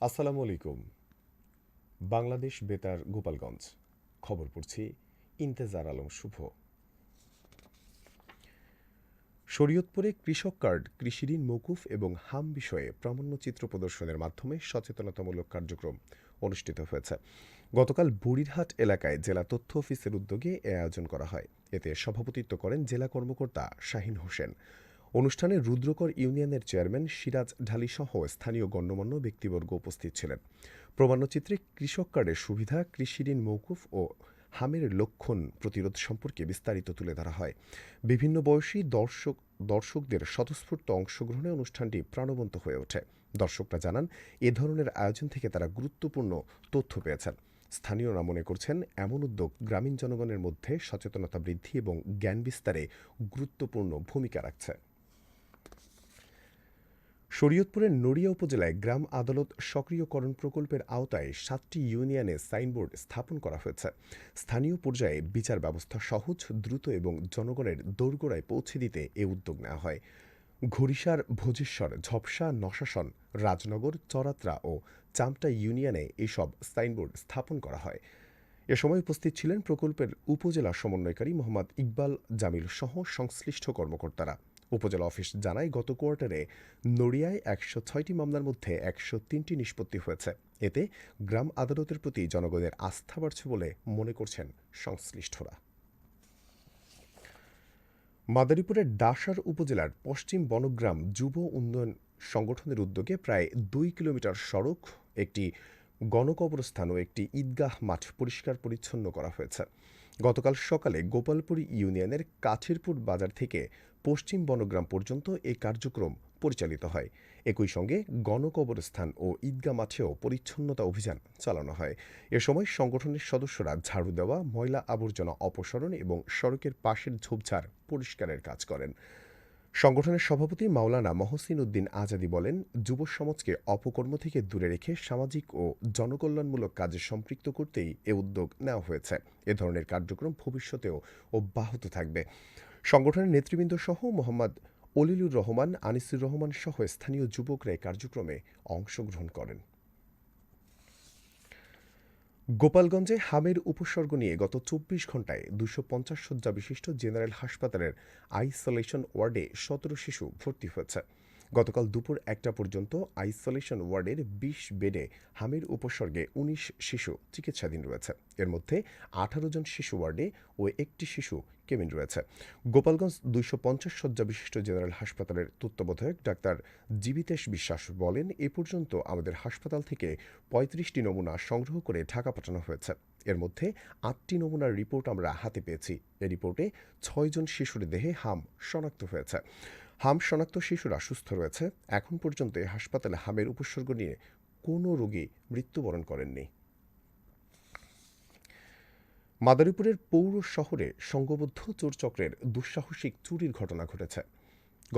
আসসালামু আলাইকুম। বাংলাদেশ বেতার গোপালগঞ্জ। খবর পড়ছি ইন্তেজার আলম শুভ। শরীয়তপুরে কৃষক কার্ড, কৃষিঋণ মওকুফ এবং হাম বিষয়ে প্রামাণ্যচিত্র প্রদর্শনের মাধ্যমে সচেতনতামূলক কার্যক্রম অনুষ্ঠিত হয়েছে। গতকাল বুড়িরহাট এলাকায় জেলা তথ্য অফিসের উদ্যোগে এ আয়োজন করা হয়। এতে সভাপতিত্ব করেন জেলা কর্মকর্তা শাহিন হোসেন। অনুষ্ঠানে রুদ্রকর ইউনিয়নের চেয়ারম্যান সিরাজ ঢালিসহ স্থানীয় গণ্যমান্য ব্যক্তিবর্গ উপস্থিত ছিলেন। প্রামাণ্যচিত্রে কৃষক কার্ডের সুবিধা, কৃষিঋণ মওকুফ ও হামের লক্ষণ প্রতিরোধ সম্পর্কে বিস্তারিত তুলে ধরা হয়। বিভিন্ন বয়সী দর্শকদের স্বতঃস্ফূর্ত অংশগ্রহণে অনুষ্ঠানটি প্রাণবন্ত হয়ে ওঠে। দর্শকরা জানান, এ ধরনের আয়োজন থেকে তারা গুরুত্বপূর্ণ তথ্য পেয়েছেন। স্থানীয়রা মনে করছেন, এমন উদ্যোগ গ্রামীণ জনগণের মধ্যে সচেতনতা বৃদ্ধি এবং জ্ঞান বিস্তারে গুরুত্বপূর্ণ ভূমিকা রাখছে। শরীয়তপুরের নড়িয়া উপজেলায় গ্রাম আদালত সক্রিয়করণ প্রকল্পের আওতায় ৭টি ইউনিয়নে সাইনবোর্ড স্থাপন করা হয়েছে। স্থানীয় পর্যায়ে বিচার ব্যবস্থা সহজ, দ্রুত এবং জনগণের দোরগোড়ায় পৌঁছে দিতে এ উদ্যোগ নেওয়া হয়। ঘড়িসার, ভোজেশ্বর, ঝপসা, নশাসন, রাজনগর, চরাত্রা ও চামটা ইউনিয়নে এসব সাইনবোর্ড স্থাপন করা হয়। এ সময় উপস্থিত ছিলেন প্রকল্পের উপজেলা সমন্বয়কারী মোহাম্মদ ইকবাল জামিল সহ সংশ্লিষ্ট কর্মকর্তারা। উপজেলা অফিস জানায়, গত কোয়ার্টারে নড়িয়ায় ১০৬টি মামলার মধ্যে ১০৩টি নিষ্পত্তি হয়েছে। এতে গ্রাম আদালতের প্রতি জনগণের আস্থা বাড়ছে বলে মনে করছেন সংশ্লিষ্টরা। মাদারীপুরের ডাসার উপজেলার পশ্চিম বনগ্রাম যুব উন্নয়ন সংগঠনের উদ্যোগে প্রায় ২ কিলোমিটার সড়ক, একটি গণকবরস্থান ও একটি ঈদগাহ মাঠ পরিষ্কার পরিচ্ছন্ন করা হয়েছে। গতকাল সকালে গোপালপুর ইউনিয়নের কাঠিরপুর বাজার থেকে পশ্চিম বনগ্রাম পর্যন্ত এই কার্যক্রম পরিচালিত হয়। একই সঙ্গে গণকবরস্থান ও ঈদগাহ মাঠেও পরিচ্ছন্নতা অভিযান চালানো হয়। এ সময় সংগঠনের সদস্যরা ঝাড়ু দেওয়া, ময়লা আবর্জনা অপসারণ এবং সড়কের পাশের ঝোপঝাড় পরিষ্কারের কাজ করেন। সংগঠনের সভাপতি মাওলানা মহসিন উদ্দিন আজাদী বলেন, যুব সমাজকে অপকর্ম থেকে দূরে রেখে সামাজিক ও জনকল্যাণমূলক কাজে সম্পৃক্ত করতেই এ উদ্যোগ নেওয়া হয়েছে। এ ধরনের কার্যক্রম ভবিষ্যতেও অব্যাহত থাকবে। সংগঠনের নেতৃবৃন্দ সহ মোহাম্মদ অলিলুর রহমান, আনিসুর রহমান সহ স্থানীয় যুবকরা এই কার্যক্রমে অংশগ্রহণ করেন। গোপালগঞ্জে হামের উপসর্গ নিয়ে গত ২৪ ঘণ্টায় ২৫০ শয্যা বিশিষ্ট জেনারেল হাসপাতালের আইসোলেশন ওয়ার্ডে ১৭ শিশু ভর্তি হয়েছে। গতকাল দুপুর ১টা পর্যন্ত আইসোলেশন ওয়ার্ডের ২০ বেডে হামের উপসর্গে ১৯ শিশু চিকিৎসাধীন রয়েছে। এর মধ্যে ১৮ জন শিশু ওয়ার্ডে ও একটি শিশু কেবিন রয়েছে। গোপালগঞ্জ ২৫০ শয্যা বিশিষ্ট জেনারেল হাসপাতালের তত্ত্বাবধায়ক ডাক্তার জীবিতেশ বিশ্বাস বলেন, এ পর্যন্ত আমাদের হাসপাতাল থেকে ৩৫টি নমুনা সংগ্রহ করে ঢাকা পাঠানো হয়েছে। এর মধ্যে ৮টি নমুনার রিপোর্ট আমরা হাতে পেয়েছি। এ রিপোর্টে ৬ জন শিশুর দেহে হাম শনাক্ত হয়েছে। হাম শনাক্ত শিশুরা সুস্থ রয়েছে। এখন পর্যন্ত এ হাসপাতালে হামের উপসর্গ নিয়ে কোনো রোগী মৃত্যুবরণ করেননি। মাদারীপুরের পৌর শহরে সংঘবদ্ধ চোরচক্রের দুঃসাহসিক চুরির ঘটনা ঘটেছে।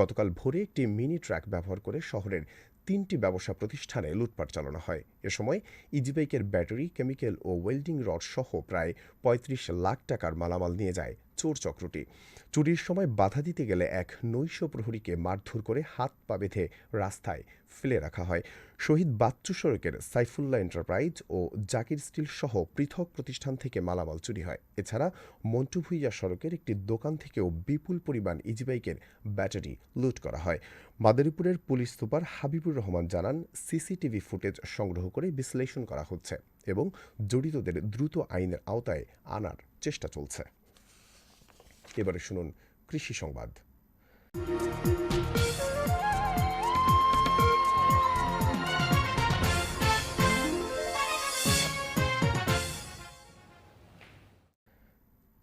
গতকাল ভোরে একটি মিনি ট্রাক ব্যবহার করে শহরের ৩টি ব্যবসা প্রতিষ্ঠানে লুটপাট চালানো হয়। এ সময় ইজিবাইকের ব্যাটারি, কেমিক্যাল ও ওয়েল্ডিং রড সহ প্রায় ৩৫ লাখ টাকার মালামাল নিয়ে যায় চোর চক্রটি। চুরির সময় বাধা দিতে গেলে এক নৈশ প্রহরীকে মারধর করে হাত পা বেঁধে রাস্তায় ফেলে রাখা হয়। শহীদ বাচ্চু সড়কের সাইফুল্লাহ এন্টারপ্রাইজ ও জাকির স্টিল সহ পৃথক প্রতিষ্ঠান থেকে মালামাল চুরি হয়। এছাড়া মন্টু ভুইয়া সড়কের একটি দোকান থেকেও বিপুল পরিমাণ ইজিবাইকের ব্যাটারি লুট করা হয়। মাদারীপুরের পুলিশ সুপার হাবিবুর রহমান জানান, সিসিটিভি ফুটেজ সংগ্রহ করে বিশ্লেষণ করা হচ্ছে এবং জড়িতদের দ্রুত আইনের আওতায় আনার চেষ্টা চলছে। এবারে শুনুন কৃষি সংবাদ।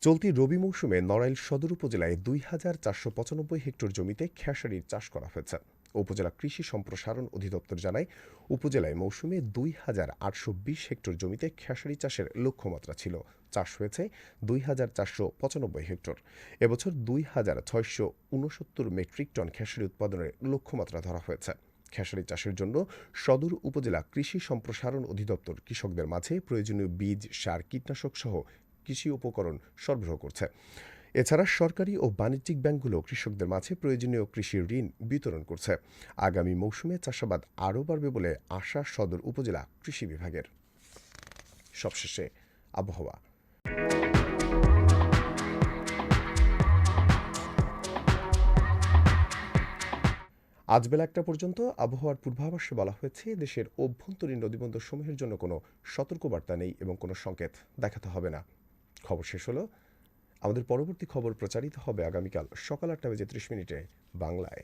চলতি রবি মৌসুমে নড়াইল সদর উপজেলায় ২,৪৯৫ হেক্টর জমিতে খেসারির চাষ করা হয়েছে। উপজেলা কৃষি সম্প্রসারণ অধিদপ্তর জানায়, উপজেলায় মৌসুমে ২,৮২০ হেক্টর জমিতে খেসারি চাষের লক্ষ্যমাত্রা ছিল। চাষ হয়েছে ২,৪৯৫ হেক্টর। এবছর ২,৬৬৯ মেট্রিক টন খেসারি উৎপাদনের লক্ষ্যমাত্রা ধরা হয়েছে। খেসারি চাষের জন্য সদর উপজেলা কৃষি সম্প্রসারণ অধিদপ্তর কৃষকদের মাঝে প্রয়োজনীয় বীজ, সার, কীটনাশক সহ কৃষি উপকরণ সরবরাহ করছে। এছাড়া সরকারি ও বাণিজ্যিক ব্যাংকগুলো কৃষকদের মাঝে প্রয়োজনীয় কৃষি ঋণ বিতরণ করছে। আগামী মৌসুমে চাষাবাদ আরও বাড়বে বলে আশা সদর উপজেলা কৃষি বিভাগের। সবশেষে আবহাওয়া। আজ বেলা ১টা পর্যন্ত আবহাওয়ার পূর্বাভাসে বলা হয়েছে, দেশের অভ্যন্তরীণ নদীবন্দরসমূহের জন্য কোনো সতর্কবার্তা নেই এবং কোনো সংকেত দেখাতে হবে না। খবর শেষ হলো। আমাদের পরবর্তী খবর প্রচারিত হবে আগামীকাল সকাল ৮টা বেজে ৩০ মিনিটে বাংলায়।